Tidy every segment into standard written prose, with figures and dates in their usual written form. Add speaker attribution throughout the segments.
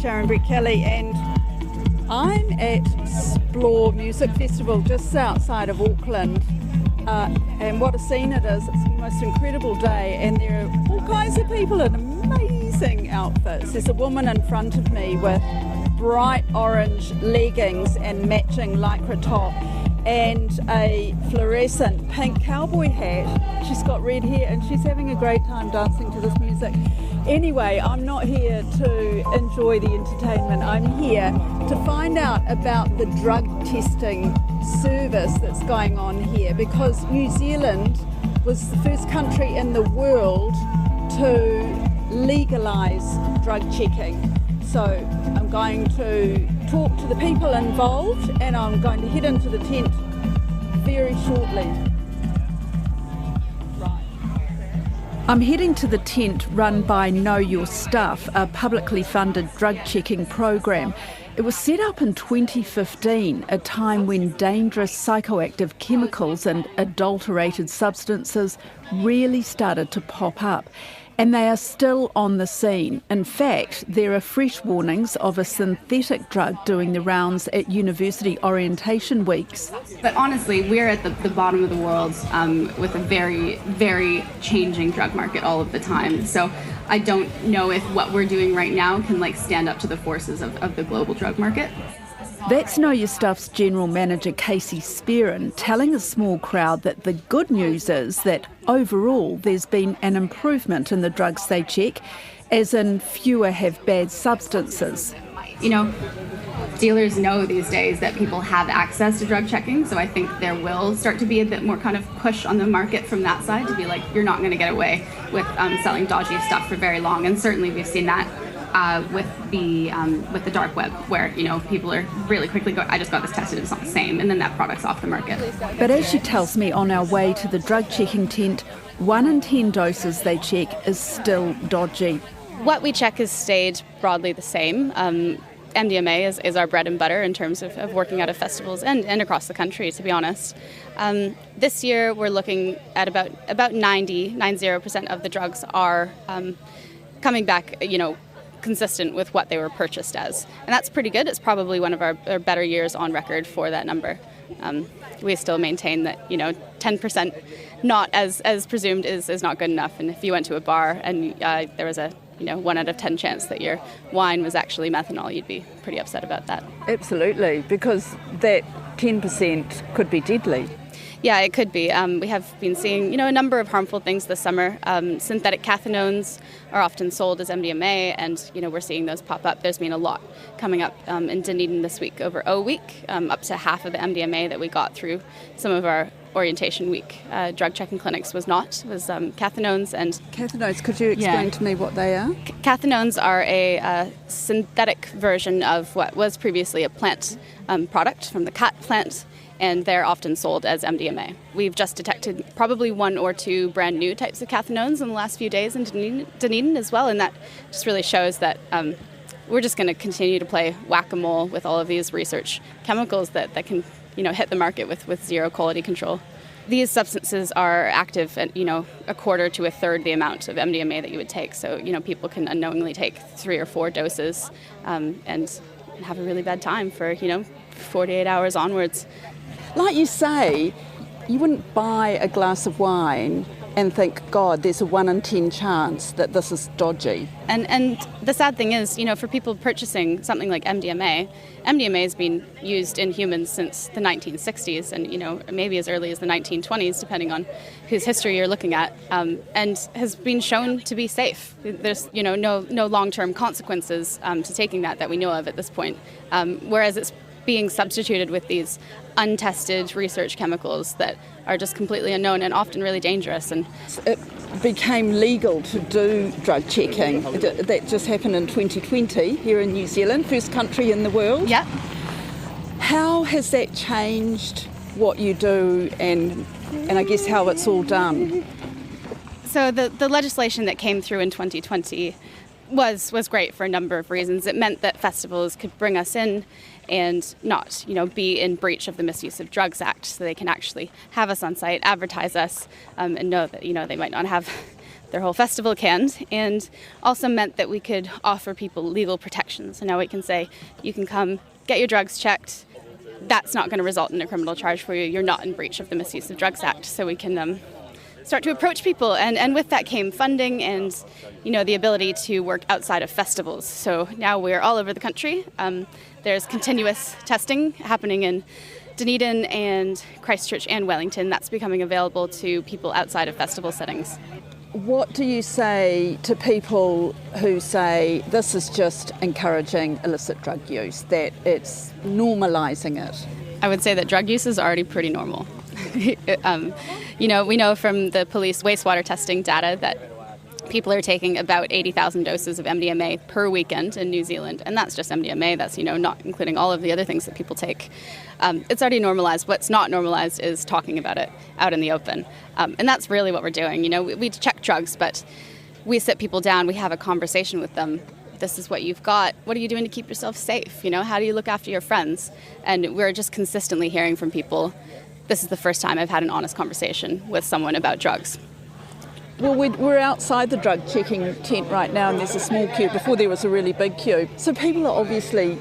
Speaker 1: Sharon Brett Kelly, and I'm at Splore Music Festival just outside of Auckland, and what a scene it is. It's the most incredible day, and there are all kinds of people in amazing outfits. There's a woman in front of me with bright orange leggings and matching lycra top and a fluorescent pink cowboy hat. She's got red hair and she's having a great time dancing to this music. Anyway, I'm not here to enjoy the entertainment. I'm here to find out about the drug testing service that's going on here, because New Zealand was the first country in the world to legalise drug checking. So I'm going to talk to the people involved, and I'm going to head into the tent very shortly. I'm heading to the tent run by Know Your Stuff, a publicly funded drug checking program. It was set up in 2015, a time when dangerous psychoactive chemicals and adulterated substances really started to pop up. And they are still on the scene. In fact, there are fresh warnings of a synthetic drug doing the rounds at university orientation weeks.
Speaker 2: But honestly, we're at the bottom of the world with a very, very changing drug market all of the time. So I don't know if what we're doing right now can stand up to the forces of the global drug market.
Speaker 1: That's Know Your Stuff's General Manager Casey Spearin telling a small crowd that the good news is that overall there's been an improvement in the drugs they check, as in fewer have bad substances.
Speaker 2: Dealers know these days that people have access to drug checking, so I think there will start to be a bit more kind of push on the market from that side to be like, you're not going to get away with selling dodgy stuff for very long, and certainly we've seen that with the dark web, where people are really quickly going, I just got this tested, it's not the same, and then that product's off the market.
Speaker 1: But as she tells me on our way to the drug checking tent, 1 in 10 doses they check is still dodgy.
Speaker 2: What we check has stayed broadly the same. MDMA is our bread and butter in terms of working out of festivals and across the country, to be honest. This year we're looking at about 90% of the drugs are coming back, consistent with what they were purchased as. And that's pretty good. It's probably one of our better years on record for that number. We still maintain that, 10% not as presumed is not good enough. And if you went to a bar and there was a 1 out of 10 chance that your wine was actually methanol, you'd be pretty upset about that.
Speaker 1: Absolutely, because that 10% could be deadly.
Speaker 2: Yeah, it could be. We have been seeing, a number of harmful things this summer. Synthetic cathinones are often sold as MDMA, and, we're seeing those pop up. There's been a lot coming up in Dunedin this week over O Week. Up to half of the MDMA that we got through some of our orientation week drug checking clinics was cathinones. And
Speaker 1: cathinones, could you explain to me what they are?
Speaker 2: Cathinones are a synthetic version of what was previously a plant product from the khat plant, and they're often sold as MDMA. We've just detected probably 1 or 2 brand new types of cathinones in the last few days in Dunedin as well, and that just really shows that we're just going to continue to play whack-a-mole with all of these research chemicals that can hit the market with zero quality control. These substances are active at a quarter to a third the amount of MDMA that you would take, so people can unknowingly take 3 or 4 doses and have a really bad time for 48 hours onwards.
Speaker 1: Like you say, you wouldn't buy a glass of wine and think, God, there's a 1 in 10 chance that this is dodgy.
Speaker 2: And the sad thing is, for people purchasing something like MDMA has been used in humans since the 1960s and, maybe as early as the 1920s, depending on whose history you're looking at, and has been shown to be safe. There's, no long-term consequences to taking that we know of at this point, whereas it's being substituted with these untested research chemicals that are just completely unknown and often really dangerous. And
Speaker 1: it became legal to do drug checking. That just happened in 2020 here in New Zealand, first country in the world.
Speaker 2: Yeah.
Speaker 1: How has that changed what you do and I guess how it's all done?
Speaker 2: So the legislation that came through in 2020 was great for a number of reasons. It meant that festivals could bring us in and not, be in breach of the Misuse of Drugs Act, so they can actually have us on site, advertise us, and know that, they might not have their whole festival canned, and also meant that we could offer people legal protections. So now we can say, you can come get your drugs checked. That's not going to result in a criminal charge for you. You're not in breach of the Misuse of Drugs Act. So we can start to approach people. And with that came funding and, the ability to work outside of festivals. So now we're all over the country. There's continuous testing happening in Dunedin and Christchurch and Wellington. That's becoming available to people outside of festival settings.
Speaker 1: What do you say to people who say this is just encouraging illicit drug use, that it's normalising it?
Speaker 2: I would say that drug use is already pretty normal. We know from the police wastewater testing data that people are taking about 80,000 doses of MDMA per weekend in New Zealand, and that's just MDMA. That's, not including all of the other things that people take. It's already normalized. What's not normalized is talking about it out in the open, and that's really what we're doing. We check drugs, but we sit people down, we have a conversation with them. This is what you've got. What are you doing to keep yourself safe? How do you look after your friends? And we're just consistently hearing from people, this is the first time I've had an honest conversation with someone about drugs.
Speaker 1: Well, we're outside the drug checking tent right now, and there's a small queue. Before there was a really big queue. So people are obviously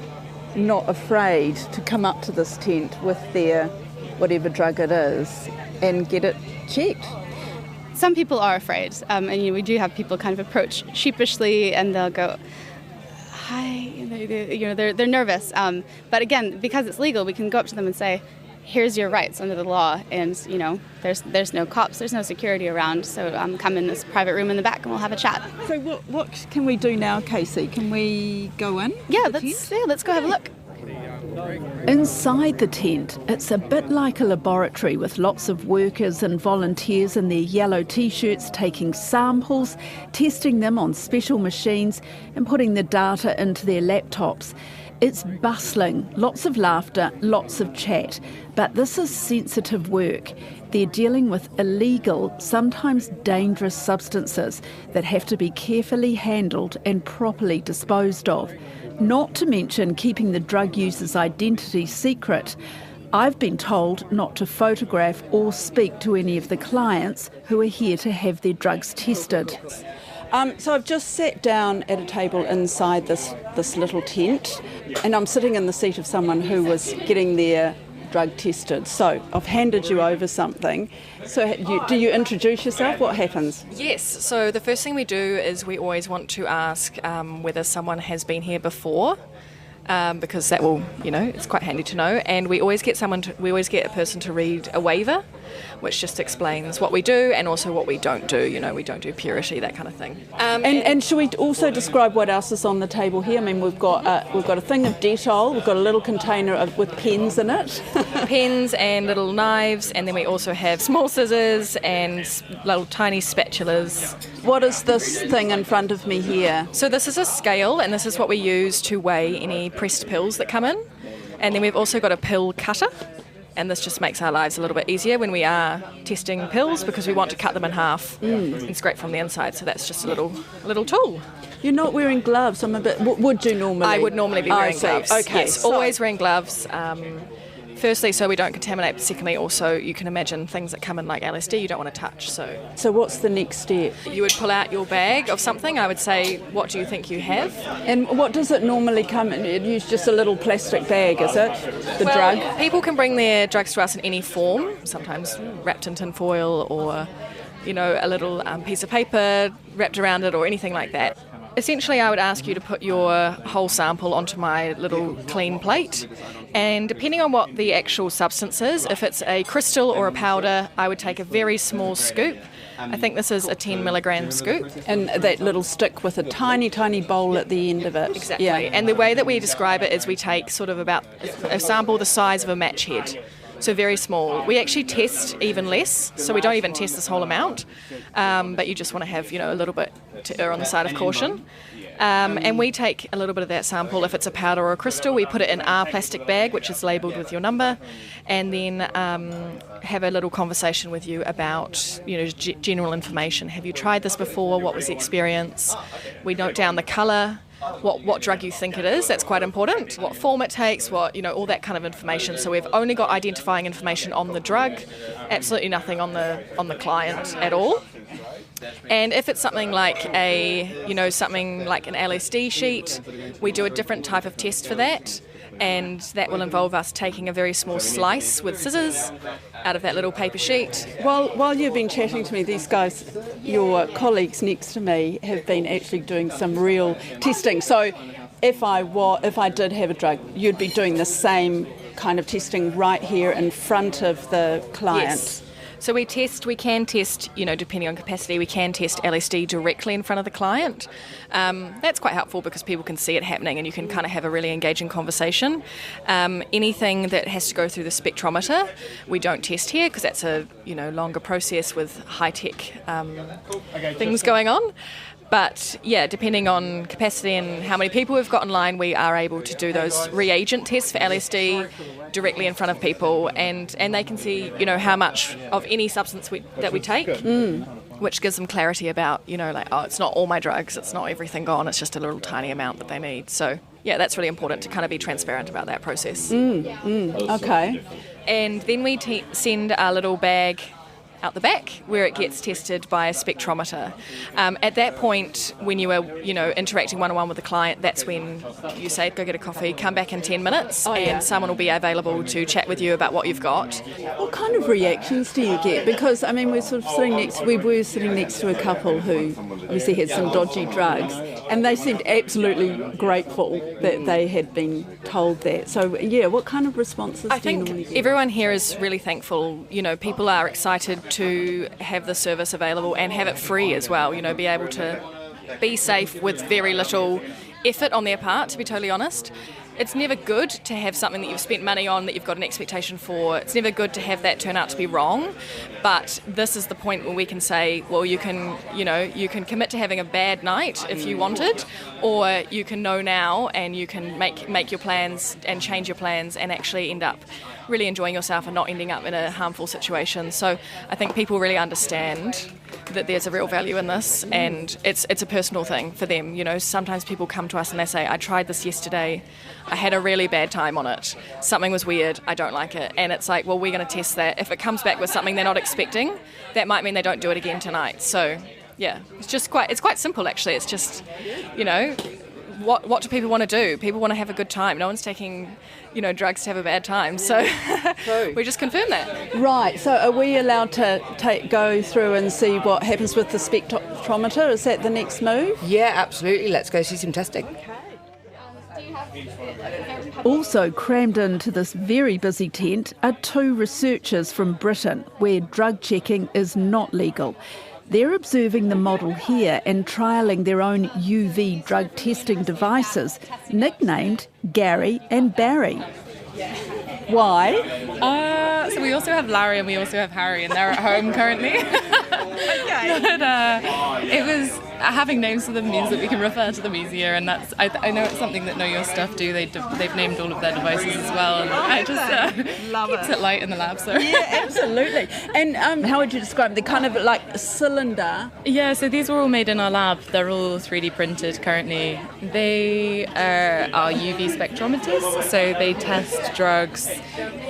Speaker 1: not afraid to come up to this tent with their whatever drug it is and get it checked.
Speaker 2: Some people are afraid, and we do have people kind of approach sheepishly, and they'll go, "Hi," they're nervous. But again, because it's legal, we can go up to them and say, here's your rights under the law, and there's no cops, there's no security around, so come in this private room in the back and we'll have a chat.
Speaker 1: So what can we do now, Casey? Can we go in?
Speaker 2: Yeah, let's go have a look.
Speaker 3: Inside the tent, it's a bit like a laboratory with lots of workers and volunteers in their yellow t-shirts taking samples, testing them on special machines and putting the data into their laptops. It's bustling, lots of laughter, lots of chat, but this is sensitive work. They're dealing with illegal, sometimes dangerous substances that have to be carefully handled and properly disposed of. Not to mention keeping the drug user's identity secret. I've been told not to photograph or speak to any of the clients who are here to have their drugs tested.
Speaker 1: So I've just sat down at a table inside this little tent, and I'm sitting in the seat of someone who was getting their drug tested. So I've handed you over something. So do you introduce yourself? What happens?
Speaker 4: Yes, so the first thing we do is we always want to ask whether someone has been here before. Because that will, it's quite handy to know. And we always get a person to read a waiver, which just explains what we do and also what we don't do. We don't do purity, that kind of thing.
Speaker 1: And should we also describe what else is on the table here? I mean, we've got a thing of Dettol, we've got a little container with pens in it.
Speaker 4: Pens and little knives, and then we also have small scissors and little tiny spatulas.
Speaker 1: What is this thing in front of me here?
Speaker 4: So this is a scale, and this is what we use to weigh any pressed pills that come in. And then we've also got a pill cutter, and this just makes our lives a little bit easier when we are testing pills, because we want to cut them in half and scrape from the inside. So that's just a little tool.
Speaker 1: You're not wearing gloves. I'm a bit. Would you normally?
Speaker 4: I would normally be wearing gloves.
Speaker 1: Okay.
Speaker 4: Yes, always wearing gloves. Firstly, so we don't contaminate, but secondly, also, you can imagine things that come in like LSD you don't want to touch.
Speaker 1: So what's the next step?
Speaker 4: You would pull out your bag of something. I would say, what do you think you have?
Speaker 1: And what does it normally come in? It use just a little plastic bag, is it? The drug?
Speaker 4: People can bring their drugs to us in any form, sometimes wrapped in tin foil or, a little piece of paper wrapped around it or anything like that. Essentially, I would ask you to put your whole sample onto my little clean plate, and depending on what the actual substance is, if it's a crystal or a powder, I would take a very small scoop. I think this is a 10 milligram scoop.
Speaker 1: And that little stick with a tiny, tiny bowl at the end of it.
Speaker 4: Exactly.
Speaker 1: Yeah.
Speaker 4: And the way that we describe it is we take sort of about a sample the size of a match head. So very small. We actually test even less, so we don't even test this whole amount, but you just want to have, a little bit to err on the side of caution. And we take a little bit of that sample. If it's a powder or a crystal, we put it in our plastic bag, which is labelled with your number, and then have a little conversation with you about, general information. Have you tried this before? What was the experience? We note down the colour. What drug you think it is, that's quite important. What form it takes, all that kind of information. So we've only got identifying information on the drug, absolutely nothing on the client at all. And if it's something like an LSD sheet, we do a different type of test for that. And that will involve us taking a very small slice with scissors out of that little paper sheet.
Speaker 1: While you've been chatting to me, these guys, your colleagues next to me, have been actually doing some real testing. So if I did have a drug, you'd be doing the same kind of testing right here in front of the client.
Speaker 4: Yes. So we can test, depending on capacity, we can test LSD directly in front of the client. That's quite helpful because people can see it happening and you can kind of have a really engaging conversation. Anything that has to go through the spectrometer, we don't test here because that's a longer process with high-tech things going on. But yeah, depending on capacity and how many people we've got online, we are able to do those reagent tests for LSD directly in front of people, and they can see, how much of any substance that we take, which gives them clarity about, it's not all my drugs, it's not everything gone, it's just a little tiny amount that they need. So yeah, that's really important to kind of be transparent about that process.
Speaker 1: Okay.
Speaker 4: And then we send our little bag out the back where it gets tested by a spectrometer. At that point, when you are, interacting one-on-one with the client, that's when you say, go get a coffee, come back in 10 minutes, and someone will be available to chat with you about what you've got.
Speaker 1: What kind of reactions do you get? Because, we were sitting next to a couple who obviously had some dodgy drugs, and they seemed absolutely grateful that they had been told that. So, yeah, what kind of responses
Speaker 4: I
Speaker 1: do you
Speaker 4: think
Speaker 1: normally get?
Speaker 4: everyone here is really thankful. People are excited to have the service available and have it free as well, be able to be safe with very little effort on their part, to be totally honest. It's never good to have something that you've spent money on that you've got an expectation for. It's never good to have that turn out to be wrong, but this is the point where we can say, well, you can commit to having a bad night if you wanted, or you can know now and you can make your plans and change your plans and actually end up really enjoying yourself and not ending up in a harmful situation. So I think people really understand that there's a real value in this, and it's a personal thing for them. Sometimes people come to us and they say, I tried this yesterday, I had a really bad time on it, something was weird, I don't like it. And it's like, well, we're going to test that. If it comes back with something they're not expecting, that might mean they don't do it again tonight. So yeah, it's quite simple actually. It's just, what do people want to do? People want to have a good time. No one's taking drugs to have a bad time. So we just confirm that.
Speaker 1: Right, so are we allowed to go through and see what happens with the spectrometer? Is that the next move?
Speaker 5: Yeah, absolutely. Let's go see some testing.
Speaker 3: Also crammed into this very busy tent are two researchers from Britain, where drug checking is not legal. They're observing the model here and trialling their own UV drug testing devices, nicknamed Gary and Barry. Why?
Speaker 6: So we also have Larry and we also have Harry, and they're at home currently.
Speaker 1: Okay.
Speaker 6: But it was having names for them means that we can refer to them easier, and that's I know it's something that Know Your Stuff do. They've named all of their devices as well, and I just keeps it light in the lab. So
Speaker 1: Yeah, absolutely. And how would you describe them? They're kind of like a cylinder.
Speaker 6: yeah, so these were all made in our lab. They're all 3D printed currently. They are UV spectrometers, so they test drugs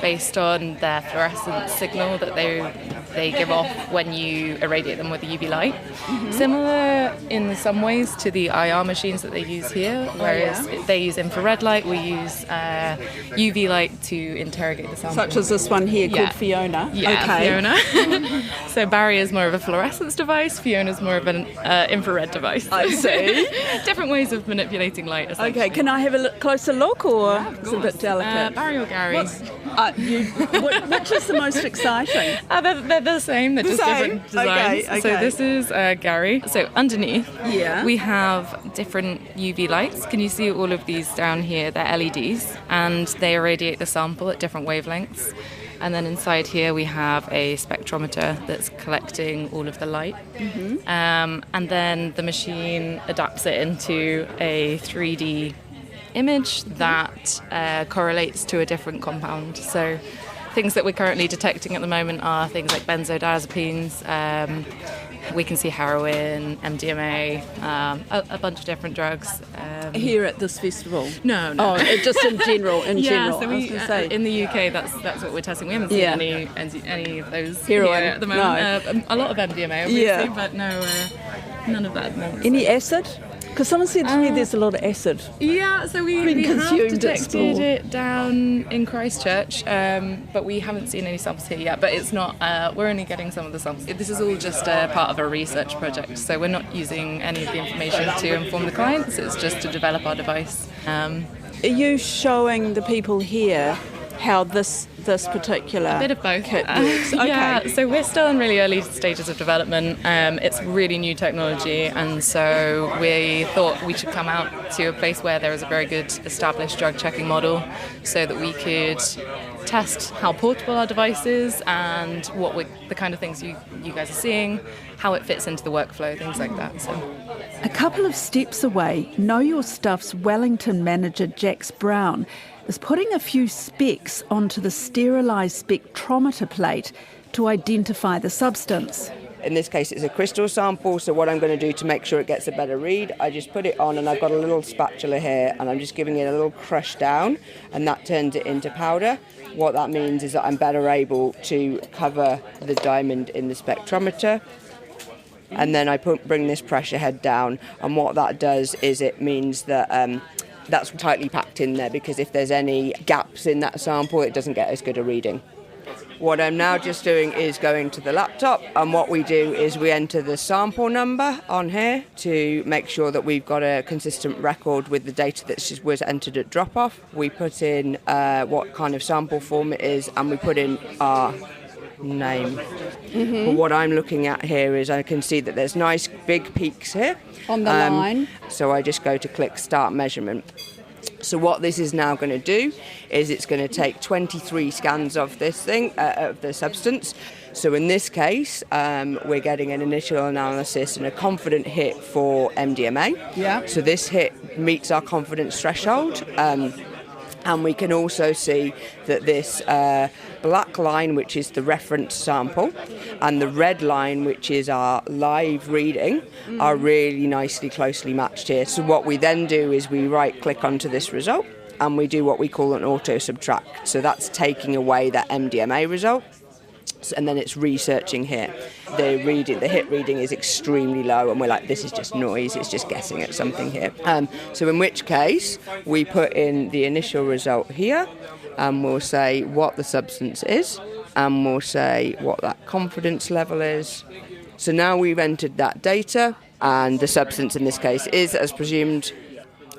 Speaker 6: based on their fluorescent signal that they give off when you irradiate them with a UV light. Mm-hmm. Similar in some ways to the IR machines that they use here, whereas they use infrared light, we use UV light to interrogate the sample.
Speaker 1: Such as this one here called Fiona.
Speaker 6: Yeah,
Speaker 1: okay.
Speaker 6: Fiona. So Barry is more of a fluorescence device, Fiona's more of an infrared device.
Speaker 1: I see.
Speaker 6: Different ways of manipulating light, essentially.
Speaker 1: Okay, can I have a closer look, or is it a bit delicate?
Speaker 6: Barry or Gary?
Speaker 1: Which is the most exciting?
Speaker 6: They're the same, they're just
Speaker 1: same?
Speaker 6: different designs.
Speaker 1: Okay.
Speaker 6: So this is Gary. So underneath,
Speaker 1: Yeah.
Speaker 6: we have different UV lights. Can you see all of these down here? They're LEDs, and they irradiate the sample at different wavelengths. And then inside here we have a spectrometer that's collecting all of the light. Mm-hmm. And then the machine adapts it into a 3D image that correlates to a different compound. So things that we're currently detecting at the moment are things like benzodiazepines. We can see heroin, MDMA, a bunch of different drugs.
Speaker 1: here at this festival?
Speaker 6: No.
Speaker 1: Oh, just in general.
Speaker 6: Yeah, so
Speaker 1: I was
Speaker 6: we,
Speaker 1: gonna say.
Speaker 6: in the UK, that's what we're testing. We haven't seen any of those
Speaker 1: Heroin,
Speaker 6: here at the moment. A lot of MDMA, obviously, but no, none of that at the moment.
Speaker 1: Any acid? Because someone said to me there's a lot of acid.
Speaker 6: Yeah, so we have
Speaker 1: consumed at school.
Speaker 6: detected it down in Christchurch, but we haven't seen any samples here yet. But it's not, we're only getting some of the samples. This is all just part of a research project, so we're not using any of the information to inform the clients, it's just to develop our device.
Speaker 1: Are you showing the people here how this particular
Speaker 6: bit of both.
Speaker 1: kit works? Okay.
Speaker 6: Yeah, so we're still in really early stages of development. It's really new technology, and so we thought we should come out to a place where there is a very good established drug checking model so that we could test how portable our device is and the kind of things you guys are seeing, how it fits into the workflow, things like that. So.
Speaker 3: A couple of steps away, Know Your Stuff's Wellington manager Jax Brown is putting a few specs onto the sterilised spectrometer plate to identify the substance.
Speaker 5: In this case, it's a crystal sample, so what I'm going to do to make sure it gets a better read, I just put it on and I've got a little spatula here and I'm just giving it a little crush down and that turns it into powder. What that means is that I'm better able to cover the diamond in the spectrometer. And then I bring this pressure head down, and what that does is it means that that's tightly packed in there, because if there's any gaps in that sample, it doesn't get as good a reading. What I'm now just doing is going to the laptop, and what we do is we enter the sample number on here to make sure that we've got a consistent record with the data that was entered at drop-off. We put in what kind of sample form it is, and we put in our name. Mm-hmm. But what I'm looking at here is I can see that there's nice big peaks here
Speaker 1: on the line.
Speaker 5: So I just go to click Start Measurement. So what this is now going to do is it's going to take 23 scans of this thing, of the substance. So in this case, we're getting an initial analysis and a confident hit for MDMA.
Speaker 1: Yeah.
Speaker 5: So this hit meets our confidence threshold. And we can also see that this black line, which is the reference sample, and the red line, which is our live reading, are really nicely closely matched here. So what we then do is we right-click onto this result, and we do what we call an auto-subtract. So that's taking away that MDMA result, and then it's researching here. The hit reading is extremely low, and we're like, this is just noise, it's just guessing at something here. So in which case, we put in the initial result here, and we'll say what the substance is, and we'll say what that confidence level is. So now we've entered that data, and the substance in this case is as presumed,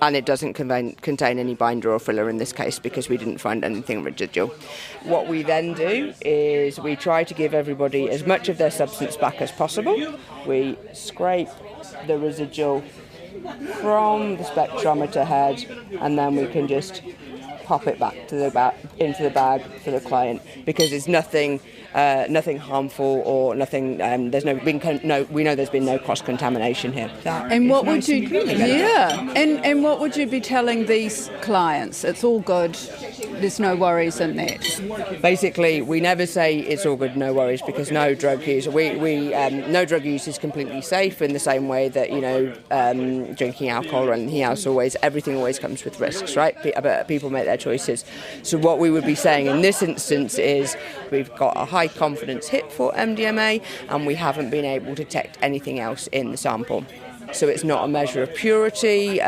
Speaker 5: and it doesn't contain any binder or filler in this case because we didn't find anything residual. What we then do is we try to give everybody as much of their substance back as possible. We scrape the residual from the spectrometer head, and then we can just pop it back to into the bag for the client, because there's nothing harmful or nothing. We know there's been no cross contamination here.
Speaker 1: And what would you? And what would you be telling these clients? It's all good. There's no worries in that.
Speaker 5: Basically, we never say it's all good, no worries, because no drug use. No drug use is completely safe in the same way that drinking alcohol or anything else. Everything always comes with risks, right? But people make their choices. So what we would be saying in this instance is we've got a high confidence hit for MDMA, and we haven't been able to detect anything else in the sample. So it's not a measure of purity,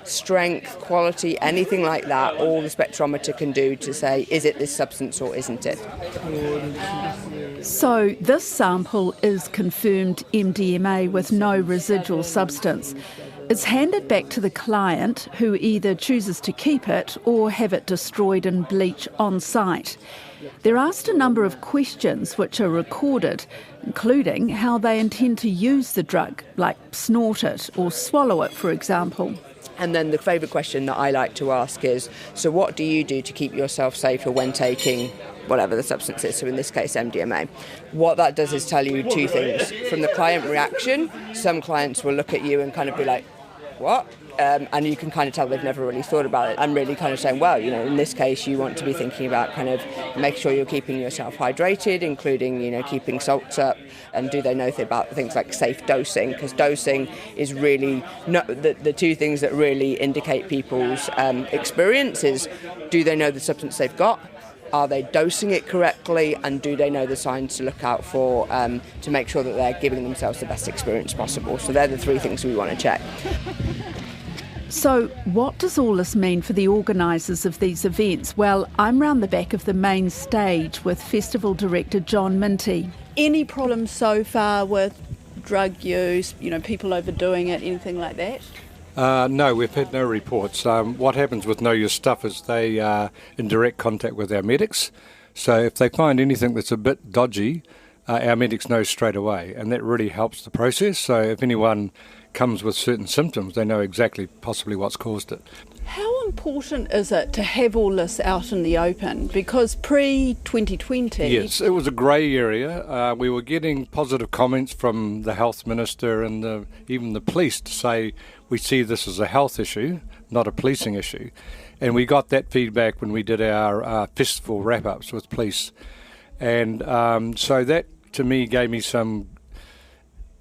Speaker 5: strength, quality, anything like that. All the spectrometer can do to say, is it this substance or isn't it?
Speaker 3: So this sample is confirmed MDMA with no residual substance. It's handed back to the client, who either chooses to keep it or have it destroyed in bleach on site. They're asked a number of questions which are recorded, including how they intend to use the drug, like snort it or swallow it, for example.
Speaker 5: And then the favourite question that I like to ask is, so what do you do to keep yourself safer when taking whatever the substance is, so in this case MDMA? What that does is tell you two things. From the client reaction, some clients will look at you and kind of be like, what? and you can kind of tell they've never really thought about it, and really kind of saying, well, in this case you want to be thinking about kind of make sure you're keeping yourself hydrated, including, keeping salts up, and do they know about things like safe dosing, because dosing is really the two things that really indicate people's experience is, do they know the substance they've got? Are they dosing it correctly, and do they know the signs to look out for to make sure that they're giving themselves the best experience possible? So they're the three things we want to check.
Speaker 3: So what does all this mean for the organisers of these events? Well, I'm round the back of the main stage with festival director John Minty.
Speaker 1: Any problems so far with drug use, people overdoing it, anything like that?
Speaker 7: No, we've had no reports. What happens with Know Your Stuff is they are in direct contact with our medics. So if they find anything that's a bit dodgy, our medics know straight away, and that really helps the process. So if anyone comes with certain symptoms, they know exactly possibly what's caused it.
Speaker 1: How important is it to have all this out in the open? Because pre-2020...
Speaker 7: Yes, it was a grey area. We were getting positive comments from the health minister and even the police to say we see this as a health issue, not a policing issue. And we got that feedback when we did our festival wrap-ups with police. And so that, to me, gave me some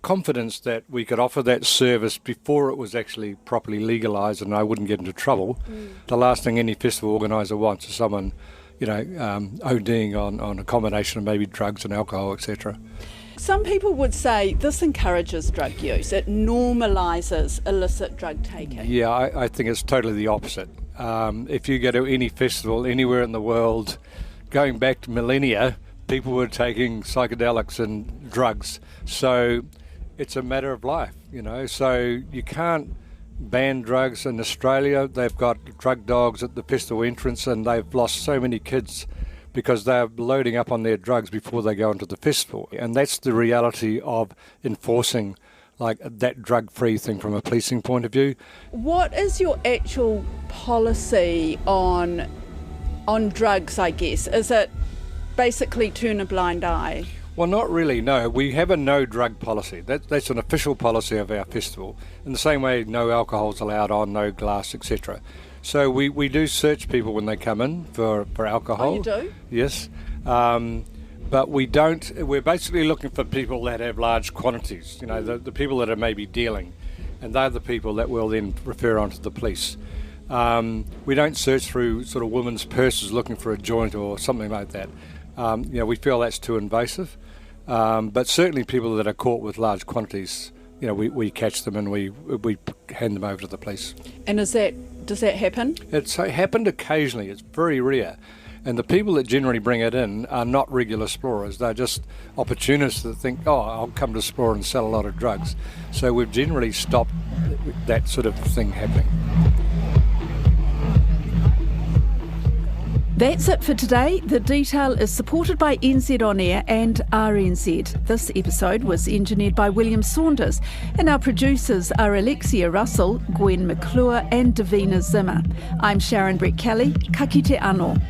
Speaker 7: confidence that we could offer that service before it was actually properly legalised and I wouldn't get into trouble. The last thing any festival organiser wants is someone, ODing on a combination of maybe drugs and alcohol, etc.
Speaker 1: Some people would say this encourages drug use. It normalises illicit drug taking.
Speaker 7: Yeah, I think it's totally the opposite. If you go to any festival anywhere in the world, going back to millennia, people were taking psychedelics and drugs. So it's a matter of life, So you can't ban drugs in Australia. They've got drug dogs at the festival entrance, and they've lost so many kids because they're loading up on their drugs before they go into the festival. And that's the reality of enforcing that drug-free thing from a policing point of view.
Speaker 1: What is your actual policy on drugs, I guess? Is it basically turn a blind eye?
Speaker 7: Well, not really, no. We have a no-drug policy. That's an official policy of our festival. In the same way, no alcohol's allowed on, no glass, etc. So we do search people when they come in for alcohol.
Speaker 1: Oh, you do?
Speaker 7: Yes. But we don't. We're basically looking for people that have large quantities, the people that are maybe dealing. And they're the people that will then refer on to the police. We don't search through sort of women's purses looking for a joint or something like that. We feel that's too invasive. But certainly people that are caught with large quantities, we catch them and we hand them over to the police.
Speaker 1: And does that happen?
Speaker 7: It's happened occasionally. It's very rare. And the people that generally bring it in are not regular explorers. They're just opportunists that think, I'll come to explore and sell a lot of drugs. So we've generally stopped that sort of thing happening.
Speaker 3: That's it for today. The Detail is supported by NZ On Air and RNZ. This episode was engineered by William Saunders, and our producers are Alexia Russell, Gwen McClure and Davina Zimmer. I'm Sharon Brett Kelly. Ka kite anō.